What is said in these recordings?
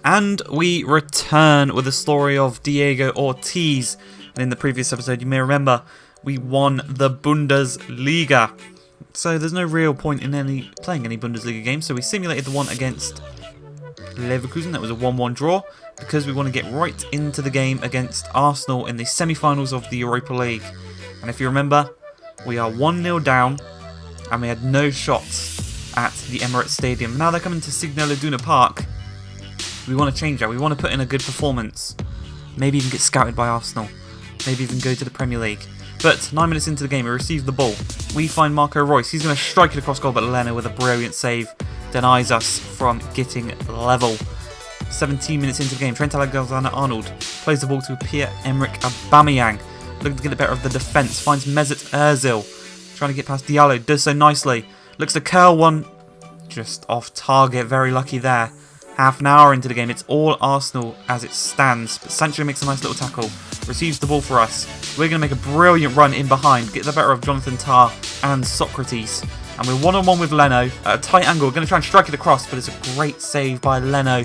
And we return with the story of Diego Ortiz. And in the previous episode, you may remember, we won the Bundesliga. So there's no real point in playing any Bundesliga games. So we simulated the one against Leverkusen. That was a 1-1 draw, because we want to get right into the game against Arsenal in the semi-finals of the Europa League. And if you remember, we are 1-0 down, and we had no shots at the Emirates Stadium. Now they're coming to Signal Iduna Park. We want to change that. We want to put in a good performance. Maybe even get scouted by Arsenal. Maybe even go to the Premier League. But 9 minutes into the game, we receive the ball. We find Marco Reus. He's going to strike it across goal, but Leno, with a brilliant save, denies us from getting level. 17 minutes into the game, Trent Alexander-Arnold plays the ball to Pierre-Emerick Aubameyang. Looking to get the better of the defence. Finds Mesut Ozil. Trying to get past Diallo. Does so nicely. Looks to curl one. Just off target. Very lucky there. Half an hour into the game, it's all Arsenal as it stands. But Sancho makes a nice little tackle. Receives the ball for us. We're going to make a brilliant run in behind. Get the better of Jonathan Tah and Socrates. And we're one-on-one with Leno at a tight angle. We're going to try and strike it across, but it's a great save by Leno.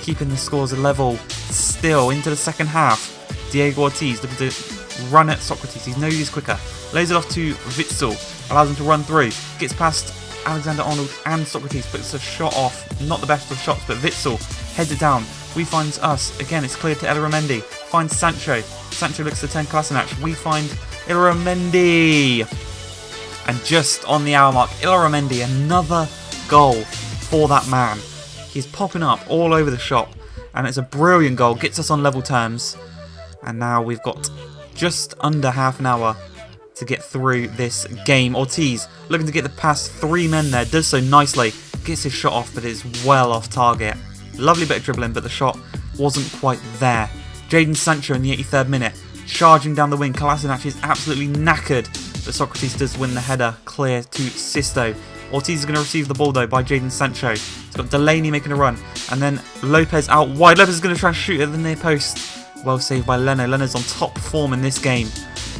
Keeping the scores level still into the second half. Diego Ortiz looking to run at Socrates. He knows he's quicker. Lays it off to Witsel. Allows him to run through. Gets past Alexander-Arnold and Socrates, but it's a shot off. Not the best of shots, but Witsel heads it down. We find us. Again, it's clear to Illarramendi. Finds Sancho. Sancho looks to turn Kolasinac. We find Illarramendi. And just on the hour mark, Illarramendi, another goal for that man. He's popping up all over the shop, and it's a brilliant goal. Gets us on level terms. And now we've got just under half an hour to get through this game. Ortiz looking to get the past three men there. Does so nicely. Gets his shot off, but is well off target. Lovely bit of dribbling, but the shot wasn't quite there. Jadon Sancho in the 83rd minute. Charging down the wing. Kolasinac is absolutely knackered, but Socrates does win the header clear to Sisto. Ortiz is going to receive the ball though by Jadon Sancho. He's got Delaney making a run, and then Lopez out wide. Lopez is going to try and shoot at the near post. Well saved by Leno. Leno's on top form in this game,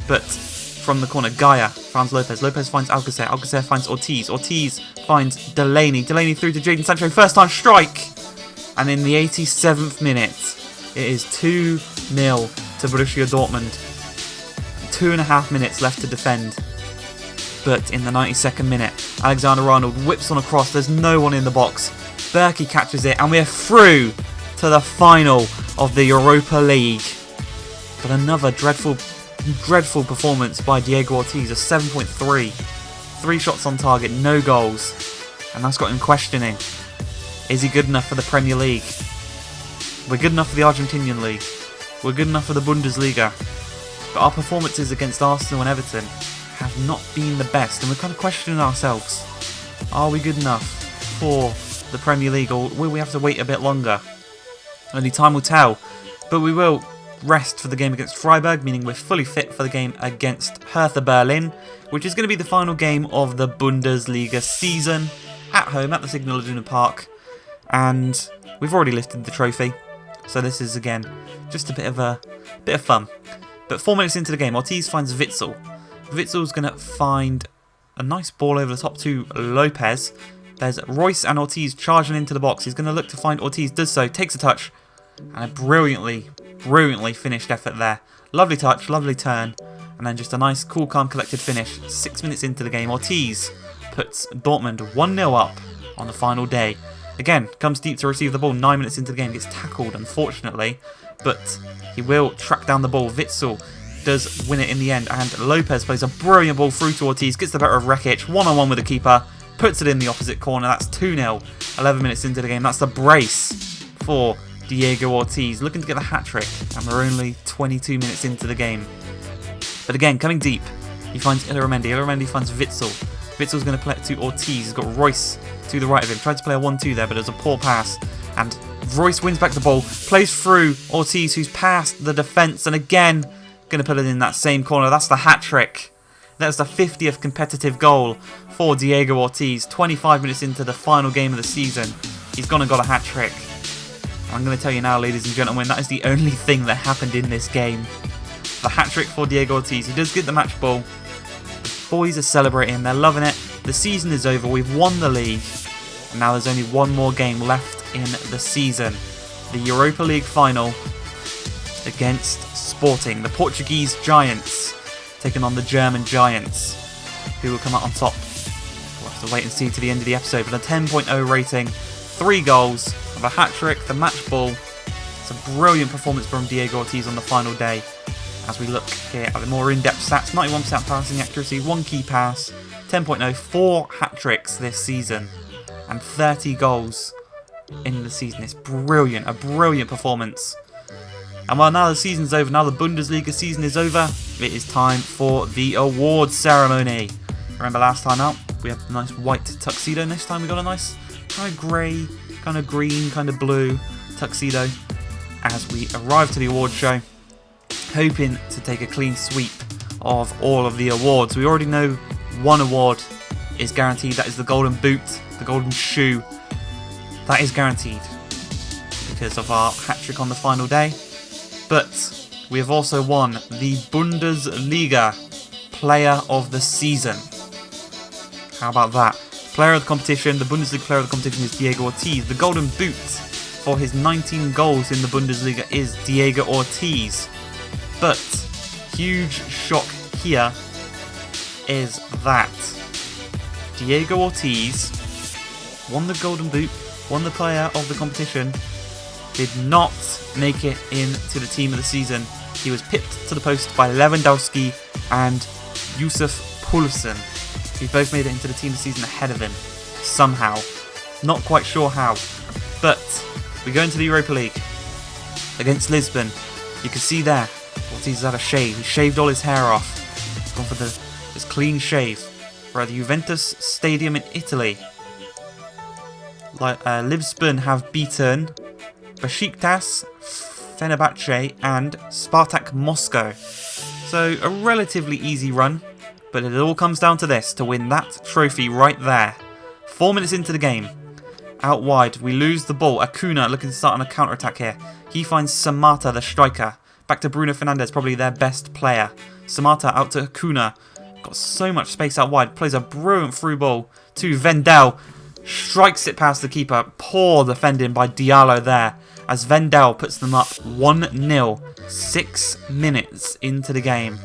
but from the corner, Gaia finds Lopez. Lopez finds Alcacer. Alcacer finds Ortiz. Ortiz finds Delaney. Delaney through to Jadon Sancho. First time strike, and in the 87th minute, it is 2-0 to Borussia Dortmund. 2.5 minutes left to defend. But in the 92nd minute, Alexander-Arnold whips on a cross. There's no one in the box. Berkey catches it, and we're through to the final of the Europa League. But another dreadful performance by Diego Ortiz, a 7.3. 3 shots on target, no goals. And that's got him questioning. Is he good enough for the Premier League? We're good enough for the Argentinian League. We're good enough for the Bundesliga. But our performances against Arsenal and Everton have not been the best, and we're kind of questioning ourselves. Are we good enough for the Premier League, or will we have to wait a bit longer? Only time will tell, but we will rest for the game against Freiburg, meaning we're fully fit for the game against Hertha Berlin, which is going to be the final game of the Bundesliga season, at home at the Signal Iduna Park, and we've already lifted the trophy, so this is again just a bit of fun. But 4 minutes into the game, Ortiz finds Witsel. Witzel's going to find a nice ball over the top to Lopez. There's Reus and Ortiz charging into the box. He's going to look to find Ortiz, does so, takes a touch, and a brilliantly finished effort there. Lovely touch, lovely turn, and then just a nice, cool, calm, collected finish. 6 minutes into the game, Ortiz puts Dortmund 1-0 up on the final day. Again, comes deep to receive the ball. 9 minutes into the game, gets tackled, unfortunately, but he will track down the ball. Witsel does win it in the end, and Lopez plays a brilliant ball through to Ortiz, gets the better of Rekic, one-on-one with the keeper, puts it in the opposite corner. That's 2-0, 11 minutes into the game. That's the brace for Diego Ortiz, looking to get the hat-trick, and we're only 22 minutes into the game. But again, coming deep, he finds Illarramendi. Illarramendi finds Witsel. Witzel's going to play it to Ortiz. He's got Reus to the right of him. Tried to play a 1-2 there, but it was a poor pass, and Reus wins back the ball, plays through Ortiz, who's past the defence, and again going to put it in that same corner. That's the hat-trick. That's the 50th competitive goal for Diego Ortiz. 25 minutes into the final game of the season, he's gone and got a hat-trick. I'm going to tell you now, ladies and gentlemen, that is the only thing that happened in this game. The hat-trick for Diego Ortiz. He does get the match ball. The boys are celebrating. They're loving it. The season is over. We've won the league. And now there's only one more game left in the season. the Europa League final against Sporting, the Portuguese Giants, taking on the German Giants, who will come out on top. We'll have to wait and see to the end of the episode, but a 10.0 rating, 3 goals, of a hat-trick, the match ball. It's a brilliant performance from Diego Ortiz on the final day. As we look here at the more in-depth stats, 91% passing accuracy, 1 key pass, 10.0, 4 hat-tricks this season, and 30 goals in the season. It's brilliant, a brilliant performance. And while now the season's over, now the Bundesliga season is over, it is time for the awards ceremony. Remember last time out, we had a nice white tuxedo. This time we got a nice kind of grey, kind of green, kind of blue tuxedo as we arrive to the award show, hoping to take a clean sweep of all of the awards. We already know one award is guaranteed, that is the golden boot, the golden shoe. That is guaranteed because of our hat-trick on the final day. But we have also won the Bundesliga Player of the Season. How about that? Player of the competition, the Bundesliga Player of the competition is Diego Ortiz. The golden boot for his 19 goals in the Bundesliga is Diego Ortiz. But huge shock here is that Diego Ortiz won the golden boot, won the player of the competition, did not make it into the team of the season. He was pipped to the post by Lewandowski and Yusuf Poulsen, who both made it into the team of the season ahead of him somehow. Not quite sure how. But we go into the Europa League against Lisbon. You can see there, Ortiz has had a shave. He shaved all his hair off. He's gone for his clean shave. We're at the Juventus Stadium in Italy. Lisbon have beaten Besiktas, Fenerbahce and Spartak Moscow. So a relatively easy run, but it all comes down to this, to win that trophy right there. 4 minutes into the game, out wide, we lose the ball. Acuna looking to start on a counter-attack here. He finds Samata, the striker. Back to Bruno Fernandes, probably their best player. Samata out to Acuna. Got so much space out wide. Plays a brilliant through ball to Vendel. Strikes it past the keeper. Poor defending by Diallo there, as Vendel puts them up 1-0. 6 minutes into the game.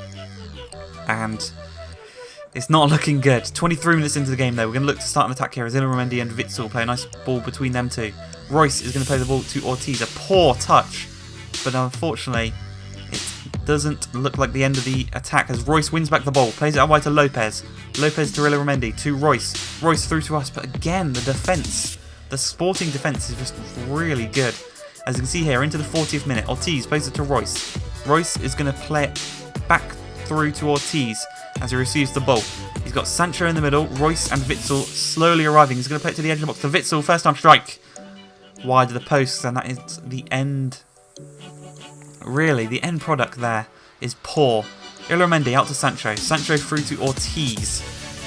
And it's not looking good. 23 minutes into the game though. We're going to look to start an attack here as Illuminati and Witsel play a nice ball between them two. Royce is going to play the ball to Ortiz. A poor touch. But unfortunately, it doesn't look like the end of the attack as Royce wins back the ball. Plays it out wide to Lopez. Lopez to Illuminati to Royce. Royce through to us. But again, the defence. The Sporting defence is just really good. As you can see here, into the 40th minute, Ortiz plays it to Royce. Royce is going to play it back through to Ortiz as he receives the ball. He's got Sancho in the middle, Royce and Witsel slowly arriving. He's going to play it to the edge of the box to Witsel, first time strike. Wide of the posts, and that is the end. Really, the end product there is poor. Illuminati out to Sancho. Sancho through to Ortiz.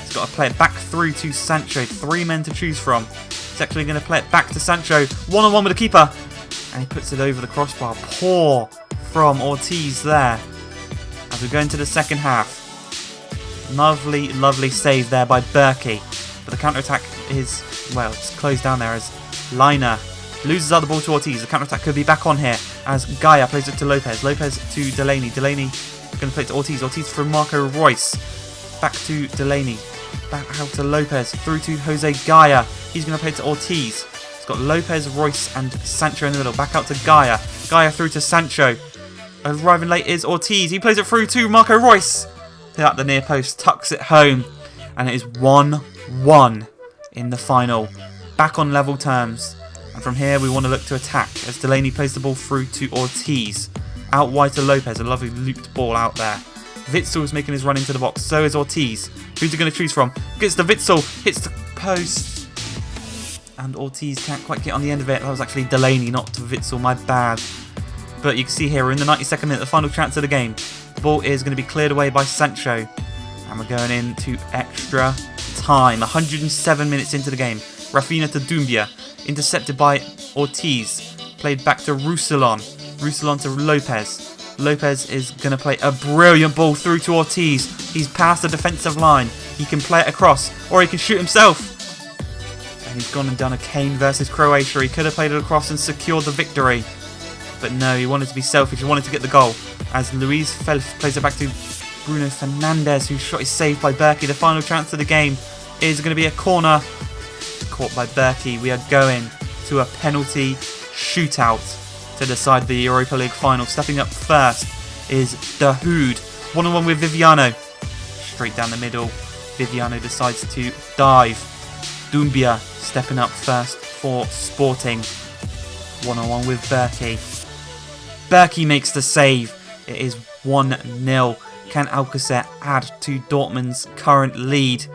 He's got to play it back through to Sancho. 3 men to choose from. He's actually going to play it back to Sancho. One-on-one with the keeper. And he puts it over the crossbar. Poor from Ortiz there. As we go into the second half. Lovely, lovely save there by Berkey. But the counter-attack is, well, it's closed down there as Liner loses out the ball to Ortiz. The counter-attack could be back on here as Gaia plays it to Lopez. Lopez to Delaney. Delaney going to play it to Ortiz. Ortiz from Marco Royce. Back to Delaney. Back out to Lopez. Through to Jose Gaia. He's going to play it to Ortiz. He's got Lopez, Royce and Sancho in the middle. Back out to Gaia. Gaia through to Sancho. Arriving late is Ortiz. He plays it through to Marco Royce. At the near post. Tucks it home. And it is 1-1 in the final. Back on level terms. And from here we want to look to attack as Delaney plays the ball through to Ortiz. Out wide to Lopez. A lovely looped ball out there. Witsel is making his run into the box. So is Ortiz. Who's he going to choose from? Gets to Witsel. Hits the post. And Ortiz can't quite get on the end of it. That was actually Delaney, not to Witsel. My bad. But you can see here we're in the 92nd minute. The final chance of the game. The ball is going to be cleared away by Sancho. And we're going into extra time. 107 minutes into the game. Rafinha to Doumbia. Intercepted by Ortiz. Played back to Roussillon. Roussillon to Lopez. Lopez is going to play a brilliant ball through to Ortiz. He's past the defensive line. He can play it across. Or he can shoot himself. And he's gone and done a Kane versus Croatia. He could have played it across and secured the victory. But no, he wanted to be selfish. He wanted to get the goal. As Luis Felf plays it back to Bruno Fernandes, whose shot is saved by Berkey. The final chance of the game is going to be a corner. Caught by Berkey. We are going to a penalty shootout to decide the Europa League final. Stepping up first is Dahoud. 1-on-1 with Viviano. Straight down the middle. Viviano decides to dive. Doumbia stepping up first for Sporting. 1-on-1 with Berkey. Berkey makes the save. It is 1-0. Can Alcacer add to Dortmund's current lead?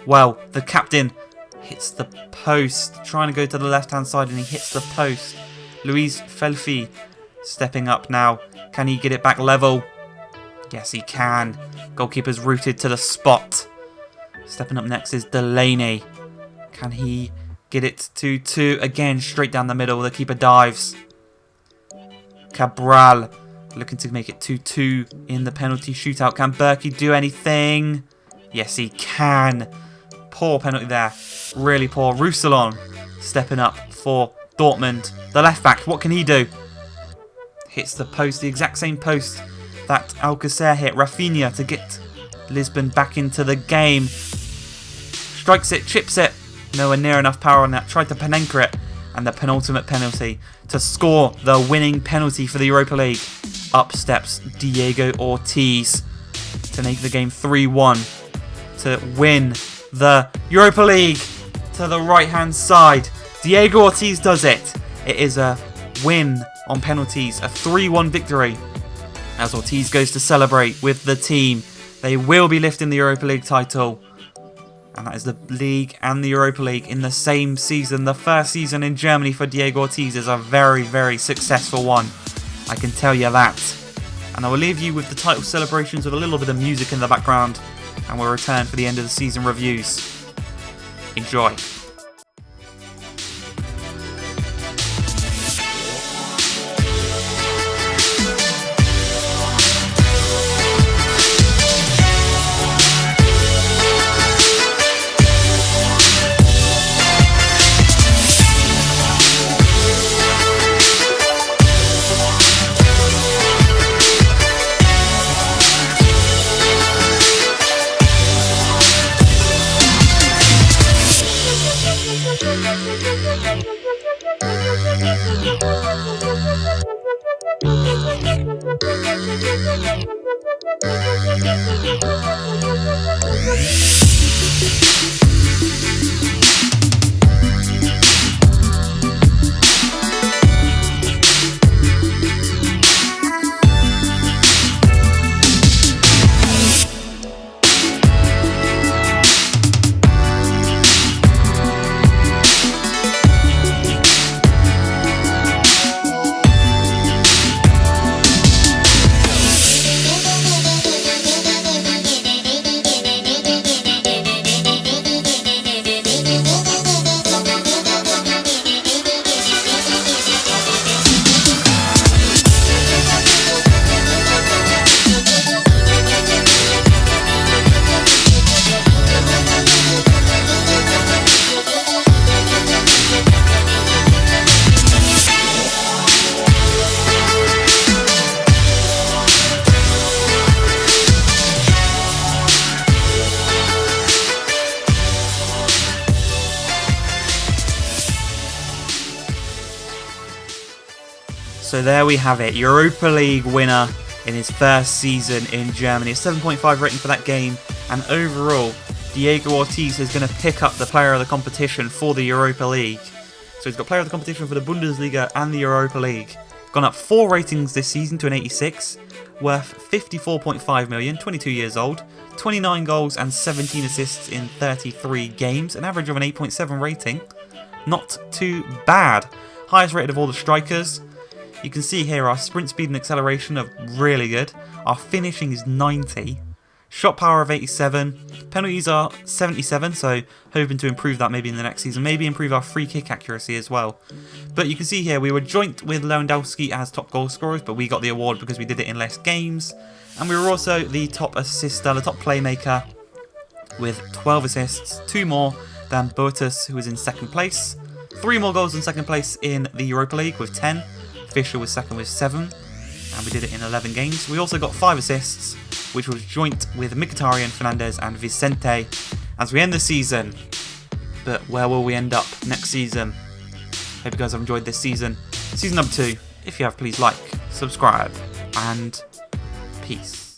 Well, the captain hits the post. Trying to go to the left-hand side and he hits the post. Luis Felfi stepping up now. Can he get it back level? Yes, he can. Goalkeeper's rooted to the spot. Stepping up next is Delaney. Can he get it to 2? Again, straight down the middle. The keeper dives. Cabral looking to make it 2-2 in the penalty shootout. Can Berkey do anything? Yes, he can. Poor penalty there. Really poor. Roussillon stepping up for Dortmund. The left back, what can he do? Hits the post, the exact same post that Alcacer hit. Rafinha to get Lisbon back into the game. Strikes it, chips it. Nowhere near enough power on that. Tried to Panenka it. And the penultimate penalty to score the winning penalty for the Europa League. Up steps Diego Ortiz to make the game 3-1 to win the Europa League to the right-hand side. Diego Ortiz does it. It is a win on penalties, a 3-1 victory. As Ortiz goes to celebrate with the team, they will be lifting the Europa League title. And that is the League and the Europa League in the same season. The first season in Germany for Diego Ortiz is a very, very successful one. I can tell you that. And I will leave you with the title celebrations with a little bit of music in the background. And we'll return for the end of the season reviews. Enjoy. So there we have it, Europa League winner in his first season in Germany. A 7.5 rating for that game, and overall, Diego Ortiz is going to pick up the player of the competition for the Europa League. So he's got player of the competition for the Bundesliga and the Europa League. Gone up 4 ratings this season to an 86, worth 54.5 million, 22 years old, 29 goals and 17 assists in 33 games, an average of an 8.7 rating. Not too bad. Highest rated of all the strikers. You can see here our sprint speed and acceleration are really good. Our finishing is 90. Shot power of 87. Penalties are 77, so hoping to improve that maybe in the next season. Maybe improve our free kick accuracy as well. But you can see here we were joint with Lewandowski as top goal scorers, but we got the award because we did it in less games. And we were also the top assister, the top playmaker with 12 assists, 2 more than Ortiz, who was in second place. 3 more goals in second place in the Europa League with 10. Fisher was second with 7. And we did it in 11 games. We also got 5 assists, which was joint with Mkhitaryan, Fernandez and Vicente as we end the season. But where will we end up next season? Hope you guys have enjoyed this season. Season number 2. If you have, please like, subscribe, and peace.